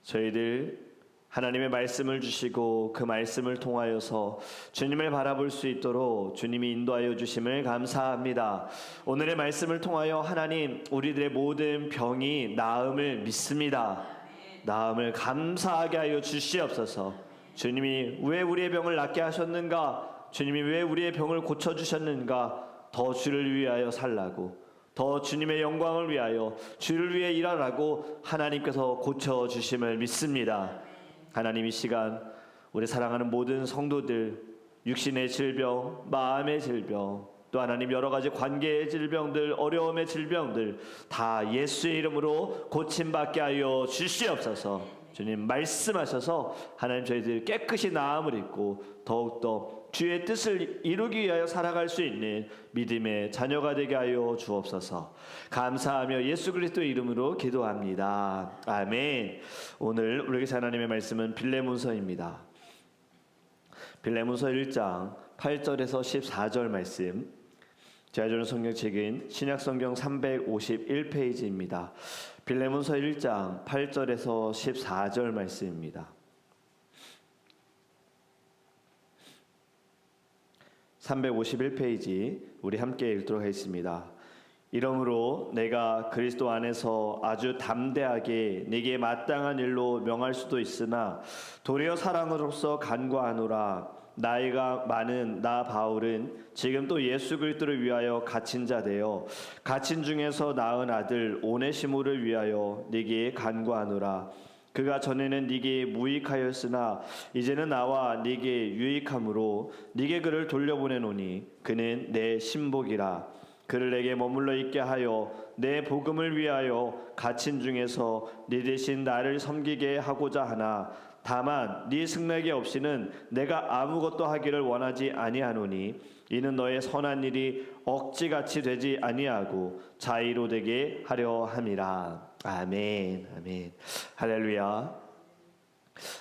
저희들 하나님의 말씀을 주시고 그 말씀을 통하여서 주님을 바라볼 수 있도록 주님이 인도하여 주심을 감사합니다. 오늘의 말씀을 통하여 하나님 우리들의 모든 병이 나음을 믿습니다. 나음을 감사하게 하여 주시옵소서. 주님이 왜 우리의 병을 낫게 하셨는가? 주님이 왜 우리의 병을 고쳐주셨는가? 더 주를 위하여 살라고, 더 주님의 영광을 위하여 주를 위해 일하라고 하나님께서 고쳐주심을 믿습니다. 하나님, 이 시간 우리 사랑하는 모든 성도들, 육신의 질병, 마음의 질병, 또 하나님 여러 가지 관계의 질병들, 어려움의 질병들 다 예수의 이름으로 고침받게 하여 주시옵소서. 주님 말씀하셔서 하나님 저희들 깨끗이 나음을 입고 더욱더 주의 뜻을 이루기 위하여 살아갈 수 있는 믿음의 자녀가 되게 하여 주옵소서. 감사하며 예수 그리스도의 이름으로 기도합니다. 아멘. 오늘 우리에게 하나님의 말씀은 빌레몬서입니다. 빌레몬서 1장 8절에서 14절 말씀, 제가 주는 성경책인 신약성경 351페이지입니다. 빌레몬서 1장 8절에서 14절 말씀입니다. 351페이지 우리 함께 읽도록 하겠습니다. 이러므로 내가 그리스도 안에서 아주 담대하게 네게 마땅한 일로 명할 수도 있으나 도리어 사랑으로서 간과하노라. 나이가 많은 나 바울은 지금 또 예수 그리스도를 위하여 갇힌 자 되어 갇힌 중에서 낳은 아들 오네시모를 위하여 네게 간구하노라. 그가 전에는 네게 무익하였으나 이제는 나와 네게 유익함으로 네게 그를 돌려보내노니 그는 내 신복이라. 그를 내게 머물러 있게 하여 내 복음을 위하여 갇힌 중에서 네 대신 나를 섬기게 하고자 하나 다만 네 승낙이 없이는 내가 아무것도 하기를 원하지 아니하노니 이는 너의 선한 일이 억지같이 되지 아니하고 자의로 되게 하려 함이라. 아멘. 아멘. 할렐루야.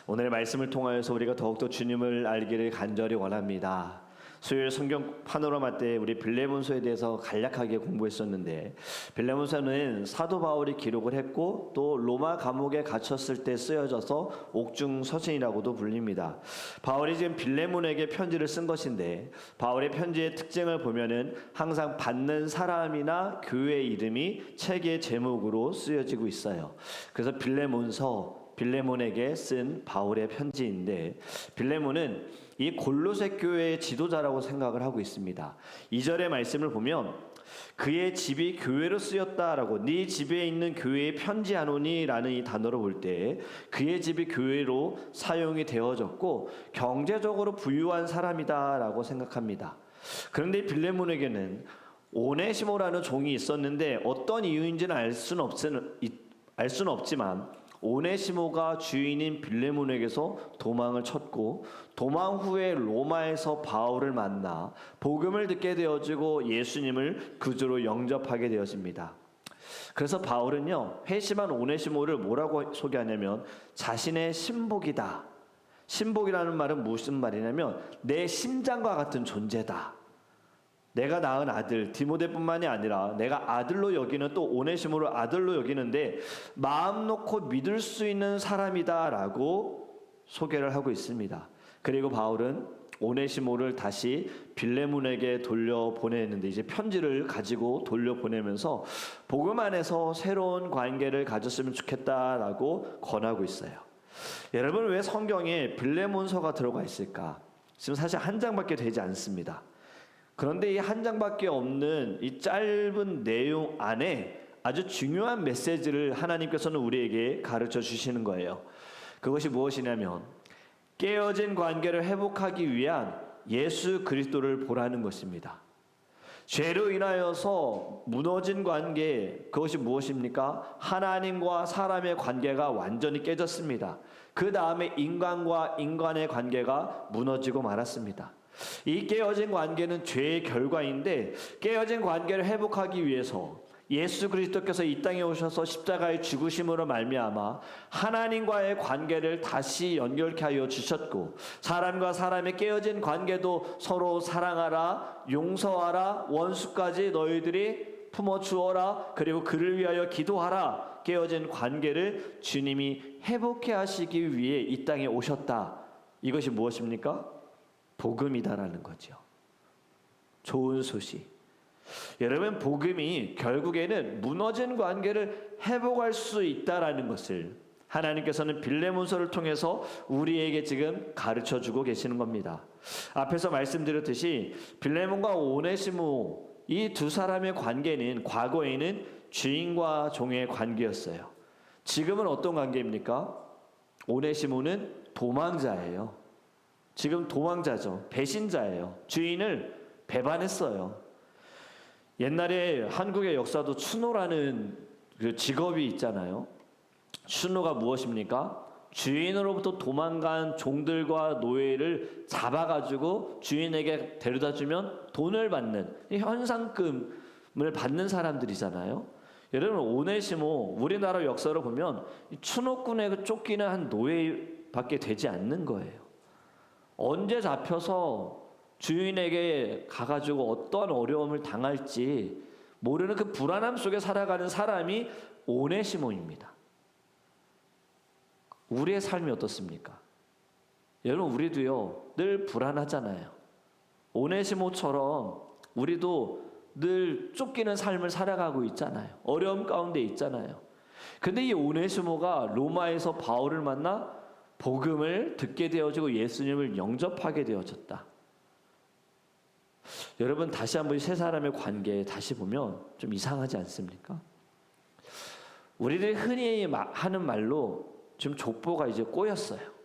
오늘 말씀을 통하여서 우리가 더욱더 주님을 알기를 간절히 원합니다. 수요일 성경 파노라마 때 우리 빌레몬서에 대해서 간략하게 공부했었는데, 빌레몬서는 사도 바울이 기록을 했고 또 로마 감옥에 갇혔을 때 쓰여져서 옥중 서신이라고도 불립니다. 바울이 지금 빌레몬에게 편지를 쓴 것인데, 바울의 편지의 특징을 보면은 항상 받는 사람이나 교회 이름이 책의 제목으로 쓰여지고 있어요. 그래서 빌레몬에게 쓴 바울의 편지인데, 빌레몬은 이 골로새 교회의 지도자라고 생각을 하고 있습니다. 2절의 말씀을 보면 그의 집이 교회로 쓰였다라고, 네 집에 있는 교회에 편지하노니 라는 이 단어로 볼 때 그의 집이 교회로 사용이 되어졌고 경제적으로 부유한 사람이다라고 생각합니다. 그런데 빌레몬에게는 오네시모라는 종이 있었는데 어떤 이유인지는 알 수는 없지만 오네시모가 주인인 빌레몬에게서 도망을 쳤고 도망 후에 로마에서 바울을 만나 복음을 듣게 되어지고 예수님을 구주로 영접하게 되었습니다. 그래서 바울은요, 회심한 오네시모를 뭐라고 소개하냐면 자신의 신복이다. 신복이라는 말은 무슨 말이냐면 내 심장과 같은 존재다. 내가 낳은 아들 디모데뿐만이 아니라 내가 아들로 여기는 또 오네시모를 아들로 여기는데 마음 놓고 믿을 수 있는 사람이다라고 소개를 하고 있습니다. 그리고 바울은 오네시모를 다시 빌레몬에게 돌려보내는데, 이제 편지를 가지고 돌려보내면서 복음 안에서 새로운 관계를 가졌으면 좋겠다라고 권하고 있어요. 여러분, 왜 성경에 빌레몬서가 들어가 있을까? 지금 사실 한 장밖에 되지 않습니다. 그런데 이 한 장밖에 없는 이 짧은 내용 안에 아주 중요한 메시지를 하나님께서는 우리에게 가르쳐 주시는 거예요. 그것이 무엇이냐면 깨어진 관계를 회복하기 위한 예수 그리스도를 보라는 것입니다. 죄로 인하여서 무너진 관계, 그것이 무엇입니까? 하나님과 사람의 관계가 완전히 깨졌습니다. 그 다음에 인간과 인간의 관계가 무너지고 말았습니다. 이 깨어진 관계는 죄의 결과인데, 깨어진 관계를 회복하기 위해서 예수 그리스도께서 이 땅에 오셔서 십자가의 죽으심으로 말미암아 하나님과의 관계를 다시 연결케 하여 주셨고, 사람과 사람의 깨어진 관계도 서로 사랑하라, 용서하라, 원수까지 너희들이 품어주어라, 그리고 그를 위하여 기도하라, 깨어진 관계를 주님이 회복해 하시기 위해 이 땅에 오셨다. 이것이 무엇입니까? 복음이다라는 거죠. 좋은 소식. 여러분, 복음이 결국에는 무너진 관계를 회복할 수 있다라는 것을 하나님께서는 빌레몬서를 통해서 우리에게 지금 가르쳐주고 계시는 겁니다. 앞에서 말씀드렸듯이 빌레몬과 오네시모, 이 두 사람의 관계는 과거에는 주인과 종의 관계였어요. 지금은 어떤 관계입니까? 오네시모는 도망자예요. 지금 도망자죠. 배신자예요. 주인을 배반했어요. 옛날에 한국의 역사도 추노라는 그 직업이 있잖아요. 추노가 무엇입니까? 주인으로부터 도망간 종들과 노예를 잡아가지고 주인에게 데려다주면 돈을 받는, 현상금을 받는 사람들이잖아요. 여러분, 오네시모, 우리나라 역사로 보면 추노꾼에 쫓기는 한 노예밖에 되지 않는 거예요. 언제 잡혀서 주인에게 가가지고 어떠한 어려움을 당할지 모르는 그 불안함 속에 살아가는 사람이 오네시모입니다. 우리의 삶이 어떻습니까? 여러분, 우리도요 늘 불안하잖아요. 오네시모처럼 우리도 늘 쫓기는 삶을 살아가고 있잖아요. 어려움 가운데 있잖아요. 근데 이 오네시모가 로마에서 바울을 만나 복음을 듣게 되어지고 예수님을 영접하게 되어졌다. 여러분, 다시 한번 세 사람의 관계 다시 보면 좀 이상하지 않습니까? 우리들이 흔히 하는 말로 지금 족보가 이제 꼬였어요.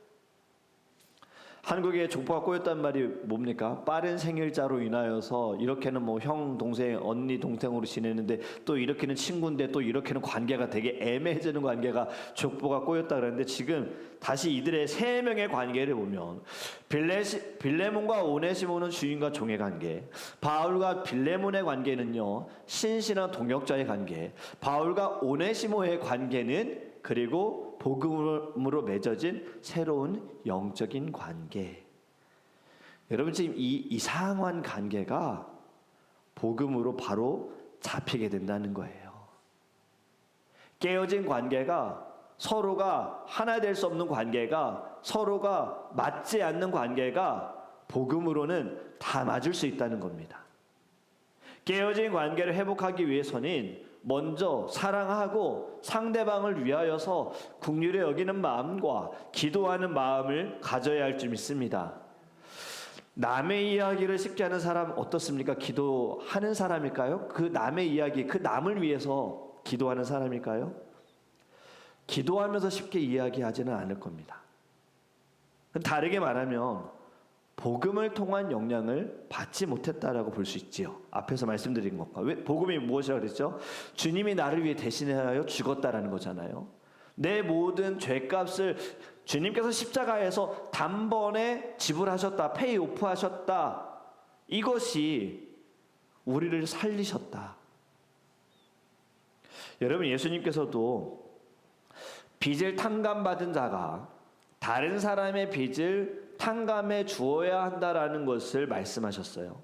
한국의 족보가 꼬였단 말이 뭡니까? 빠른 생일자로 인하여서 이렇게는 뭐 형, 동생, 언니, 동생으로 지내는데 또 이렇게는 친구인데 또 이렇게는 관계가 되게 애매해지는 관계가 족보가 꼬였다 그러는데, 지금 다시 이들의 세 명의 관계를 보면 빌레몬과 오네시모는 주인과 종의 관계, 바울과 빌레몬의 관계는요 신실한 동역자의 관계, 바울과 오네시모의 관계는 그리고 복음으로 맺어진 새로운 영적인 관계. 여러분, 지금 이 이상한 관계가 복음으로 바로 잡히게 된다는 거예요. 깨어진 관계가, 서로가 하나 될 수 없는 관계가, 서로가 맞지 않는 관계가 복음으로는 다 맞을 수 있다는 겁니다. 깨어진 관계를 회복하기 위해서는 먼저 사랑하고 상대방을 위하여서 긍휼히 여기는 마음과 기도하는 마음을 가져야 할 줄 믿습니다. 남의 이야기를 쉽게 하는 사람 어떻습니까? 기도하는 사람일까요? 그 남의 이야기, 그 남을 위해서 기도하는 사람일까요? 기도하면서 쉽게 이야기하지는 않을 겁니다. 다르게 말하면 복음을 통한 영향을 받지 못했다라고 볼 수 있지요. 앞에서 말씀드린 것과. 왜 복음이 무엇이라고 그랬죠? 주님이 나를 위해 대신하여 죽었다라는 거잖아요. 내 모든 죄값을 주님께서 십자가에서 단번에 지불하셨다, 페이오프 하셨다. 이것이 우리를 살리셨다. 여러분, 예수님께서도 빚을 탕감받은 자가 다른 사람의 빚을 탕감해 주어야 한다라는 것을 말씀하셨어요.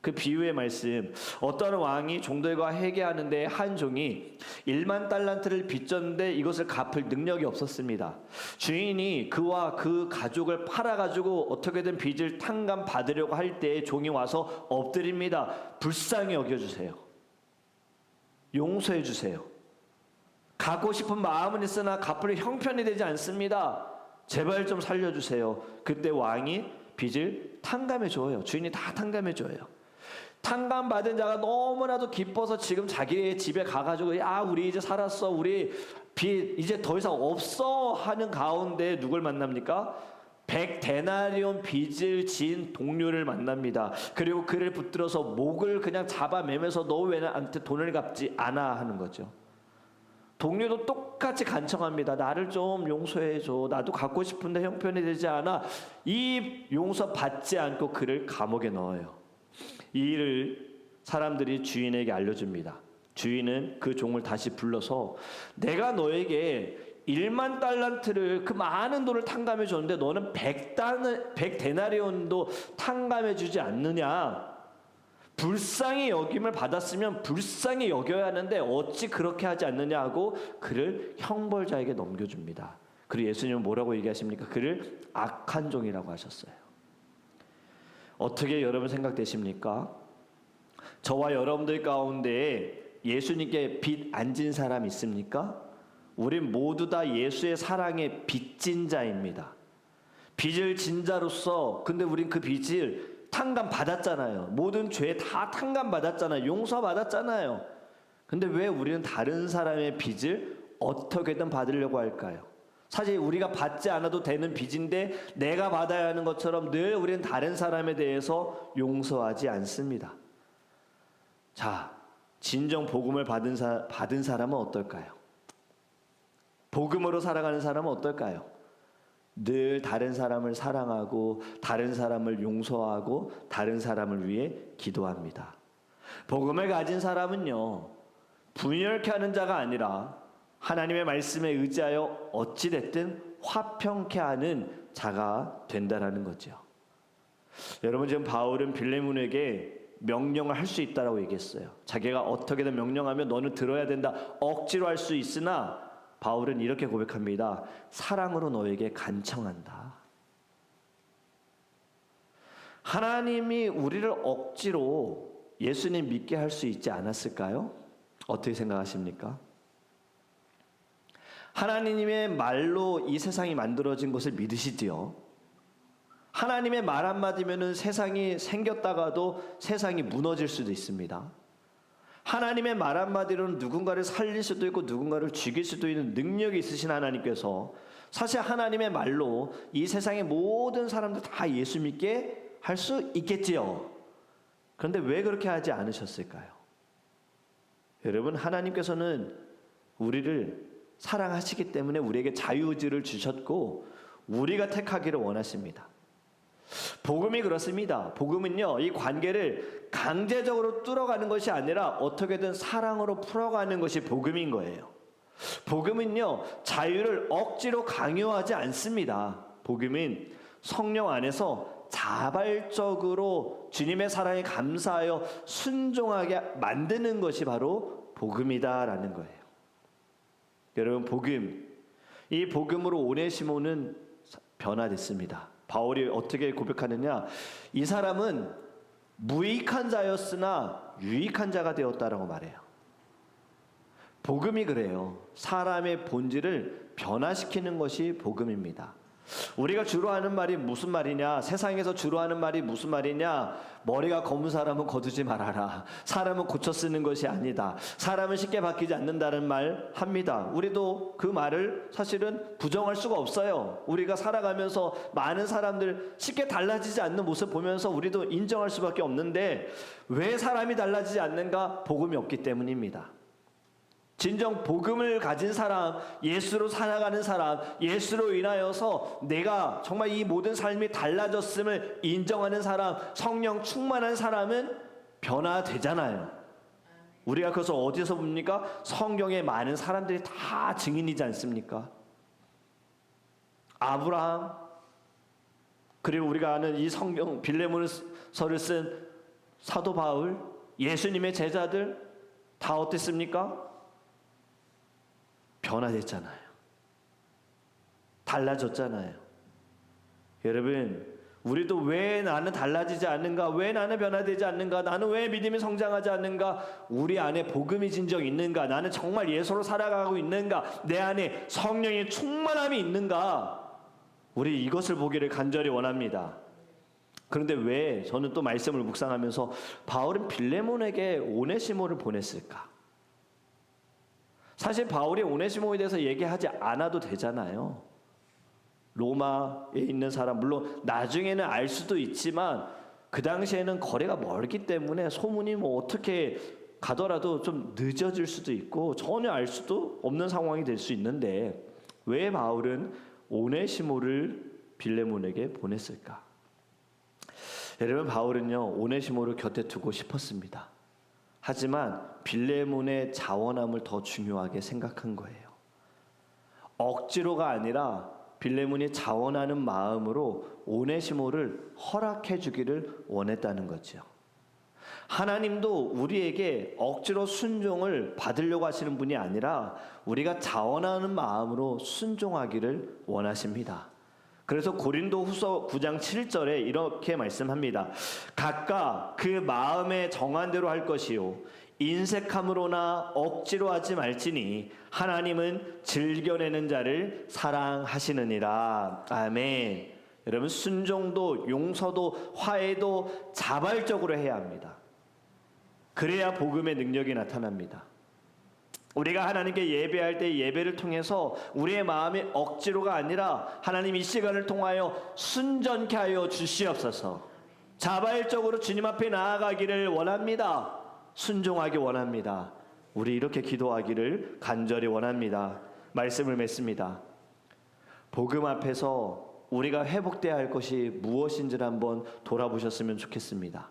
그 비유의 말씀, 어떤 왕이 종들과 회개하는데 한 종이 1만 달란트를 빚졌는데 이것을 갚을 능력이 없었습니다. 주인이 그와 그 가족을 팔아가지고 어떻게든 빚을 탕감 받으려고 할 때 종이 와서 엎드립니다. 불쌍히 여겨주세요. 용서해 주세요. 갚고 싶은 마음은 있으나 갚을 형편이 되지 않습니다. 제발 좀 살려주세요. 그때 왕이 빚을 탕감해 줘요. 주인이 다 탕감해 줘요. 탕감받은 자가 너무나도 기뻐서 지금 자기의 집에 가가지고, 야, 우리 이제 살았어, 우리 빚 이제 더 이상 없어 하는 가운데 누굴 만납니까? 100데나리온 빚을 지은 동료를 만납니다. 그리고 그를 붙들어서 목을 그냥 잡아매면서 너 왜 나한테 돈을 갚지 않아 하는 거죠. 동료도 똑같이 간청합니다. 나를 좀 용서해줘. 나도 갖고 싶은데 형편이 되지 않아. 이 용서 받지 않고 그를 감옥에 넣어요. 이 일을 사람들이 주인에게 알려줍니다. 주인은 그 종을 다시 불러서, 내가 너에게 1만 달란트를, 그 많은 돈을 탕감해 줬는데 너는 100데나리온도 탕감해 주지 않느냐. 불쌍히 여김을 받았으면 불쌍히 여겨야 하는데 어찌 그렇게 하지 않느냐 하고 그를 형벌자에게 넘겨줍니다. 그리고 예수님은 뭐라고 얘기하십니까? 그를 악한 종이라고 하셨어요. 어떻게 여러분 생각되십니까? 저와 여러분들 가운데 예수님께 빚 안 진 사람 있습니까? 우린 모두 다 예수의 사랑에 빚진 자입니다. 빚을 진 자로서 근데 우린 그 빚을 탕감 받았잖아요. 모든 죄 다 탕감 받았잖아요. 용서 받았잖아요. 근데 왜 우리는 다른 사람의 빚을 어떻게든 받으려고 할까요? 사실 우리가 받지 않아도 되는 빚인데 내가 받아야 하는 것처럼 늘 우리는 다른 사람에 대해서 용서하지 않습니다. 자, 진정 복음을 받은 사람은 어떨까요? 복음으로 살아가는 사람은 어떨까요? 늘 다른 사람을 사랑하고 다른 사람을 용서하고 다른 사람을 위해 기도합니다. 복음을 가진 사람은요, 분열케 하는 자가 아니라 하나님의 말씀에 의지하여 어찌됐든 화평케 하는 자가 된다라는 거죠. 여러분, 지금 바울은 빌레몬에게 명령을 할 수 있다라고 얘기했어요. 자기가 어떻게든 명령하면 너는 들어야 된다. 억지로 할 수 있으나 바울은 이렇게 고백합니다. 사랑으로 너에게 간청한다. 하나님이 우리를 억지로 예수님 믿게 할 수 있지 않았을까요? 어떻게 생각하십니까? 하나님의 말로 이 세상이 만들어진 것을 믿으시지요? 하나님의 말 한마디면은 세상이 생겼다가도 세상이 무너질 수도 있습니다. 하나님의 말 한마디로는 누군가를 살릴 수도 있고 누군가를 죽일 수도 있는 능력이 있으신 하나님께서 사실 하나님의 말로 이 세상의 모든 사람들 다 예수 믿게 할 수 있겠지요. 그런데 왜 그렇게 하지 않으셨을까요? 여러분, 하나님께서는 우리를 사랑하시기 때문에 우리에게 자유의지를 주셨고 우리가 택하기를 원하십니다. 복음이 그렇습니다. 복음은요, 이 관계를 강제적으로 뚫어가는 것이 아니라 어떻게든 사랑으로 풀어가는 것이 복음인 거예요. 복음은요, 자유를 억지로 강요하지 않습니다. 복음은 성령 안에서 자발적으로 주님의 사랑에 감사하여 순종하게 만드는 것이 바로 복음이다라는 거예요. 여러분, 복음, 이 복음으로 오네시모는 변화됐습니다. 바울이 어떻게 고백하느냐? 이 사람은 무익한 자였으나 유익한 자가 되었다라고 말해요. 복음이 그래요. 사람의 본질을 변화시키는 것이 복음입니다. 우리가 주로 하는 말이 무슨 말이냐? 세상에서 주로 하는 말이 무슨 말이냐? 머리가 검은 사람은 거두지 말아라. 사람은 고쳐 쓰는 것이 아니다. 사람은 쉽게 바뀌지 않는다는 말 합니다. 우리도 그 말을 사실은 부정할 수가 없어요. 우리가 살아가면서 많은 사람들 쉽게 달라지지 않는 모습 보면서 우리도 인정할 수밖에 없는데 왜 사람이 달라지지 않는가? 복음이 없기 때문입니다. 진정 복음을 가진 사람, 예수로 살아가는 사람, 예수로 인하여서 내가 정말 이 모든 삶이 달라졌음을 인정하는 사람, 성령 충만한 사람은 변화되잖아요. 우리가 그것을 어디서 봅니까? 성경에 많은 사람들이 다 증인이지 않습니까? 아브라함, 그리고 우리가 아는 이 성경 빌레몬서를 쓴 사도 바울, 예수님의 제자들 다 어땠습니까? 변화됐잖아요. 달라졌잖아요. 여러분, 우리도 왜 나는 달라지지 않는가? 왜 나는 변화되지 않는가? 나는 왜 믿음이 성장하지 않는가? 우리 안에 복음이 진정 있는가? 나는 정말 예수로 살아가고 있는가? 내 안에 성령의 충만함이 있는가? 우리 이것을 보기를 간절히 원합니다. 그런데 왜 저는 또 말씀을 묵상하면서 바울은 빌레몬에게 오네시모를 보냈을까? 사실 바울이 오네시모에 대해서 얘기하지 않아도 되잖아요. 로마에 있는 사람, 물론 나중에는 알 수도 있지만 그 당시에는 거리가 멀기 때문에 소문이 뭐 어떻게 가더라도 좀 늦어질 수도 있고 전혀 알 수도 없는 상황이 될 수 있는데 왜 바울은 오네시모를 빌레몬에게 보냈을까? 여러분, 바울은요, 오네시모를 곁에 두고 싶었습니다. 하지만 빌레몬의 자원함을 더 중요하게 생각한 거예요. 억지로가 아니라 빌레몬이 자원하는 마음으로 오네시모를 허락해 주기를 원했다는 거죠. 하나님도 우리에게 억지로 순종을 받으려고 하시는 분이 아니라 우리가 자원하는 마음으로 순종하기를 원하십니다. 그래서 고린도후서 9장 7절에 이렇게 말씀합니다. 각각 그 마음에 정한 대로 할 것이요 인색함으로나 억지로 하지 말지니 하나님은 즐겨내는 자를 사랑하시느니라. 아멘. 여러분, 순종도 용서도 화해도 자발적으로 해야 합니다. 그래야 복음의 능력이 나타납니다. 우리가 하나님께 예배할 때 예배를 통해서 우리의 마음이 억지로가 아니라 하나님 이 시간을 통하여 순전케 하여 주시옵소서. 자발적으로 주님 앞에 나아가기를 원합니다. 순종하기 원합니다. 우리 이렇게 기도하기를 간절히 원합니다. 말씀을 맺습니다. 복음 앞에서 우리가 회복돼야 할 것이 무엇인지를 한번 돌아보셨으면 좋겠습니다.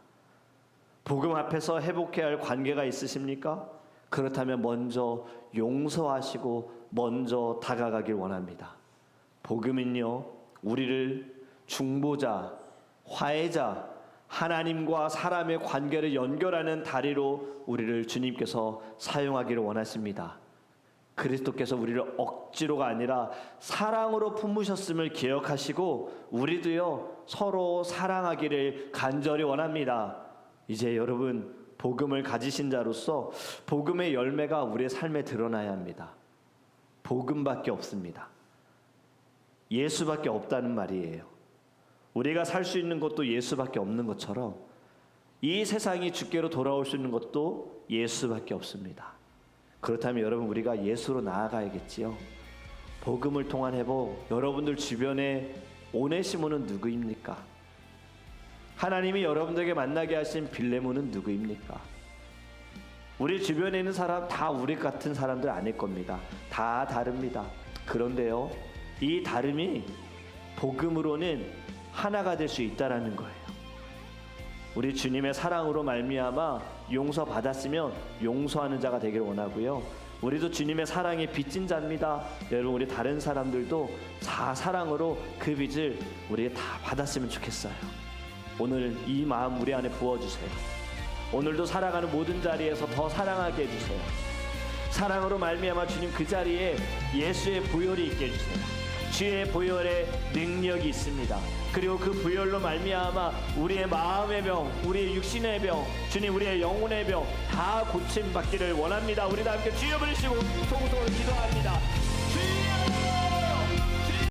복음 앞에서 회복해야 할 관계가 있으십니까? 그렇다면 먼저 용서하시고 먼저 다가가길 원합니다. 복음은요, 우리를 중보자, 화해자, 하나님과 사람의 관계를 연결하는 다리로 우리를 주님께서 사용하기를 원하십니다. 그리스도께서 우리를 억지로가 아니라 사랑으로 품으셨음을 기억하시고 우리도요 서로 사랑하기를 간절히 원합니다. 이제 여러분, 복음을 가지신 자로서 복음의 열매가 우리의 삶에 드러나야 합니다. 복음밖에 없습니다. 예수밖에 없다는 말이에요. 우리가 살 수 있는 것도 예수밖에 없는 것처럼 이 세상이 주께로 돌아올 수 있는 것도 예수밖에 없습니다. 그렇다면 여러분, 우리가 예수로 나아가야겠지요. 복음을 통한 회복, 여러분들 주변에 오네시모는 누구입니까? 하나님이 여러분들에게 만나게 하신 빌레몬은 누구입니까? 우리 주변에 있는 사람 다 우리 같은 사람들 아닐 겁니다. 다 다릅니다. 그런데요, 이 다름이 복음으로는 하나가 될 수 있다라는 거예요. 우리 주님의 사랑으로 말미암아 용서받았으면 용서하는 자가 되기를 원하고요. 우리도 주님의 사랑에 빚진 자입니다. 여러분, 우리 다른 사람들도 사랑으로 그 빚을 우리가 다 받았으면 좋겠어요. 오늘 이 마음 우리 안에 부어주세요. 오늘도 살아가는 모든 자리에서 더 사랑하게 해주세요. 사랑으로 말미암아 주님 그 자리에 예수의 보혈이 있게 해주세요. 주의 보혈에 능력이 있습니다. 그리고 그 보혈로 말미암아 우리의 마음의 병, 우리의 육신의 병, 주님 우리의 영혼의 병 다 고침받기를 원합니다. 우리 다 함께 주여 부르시고 통성으로 기도합니다.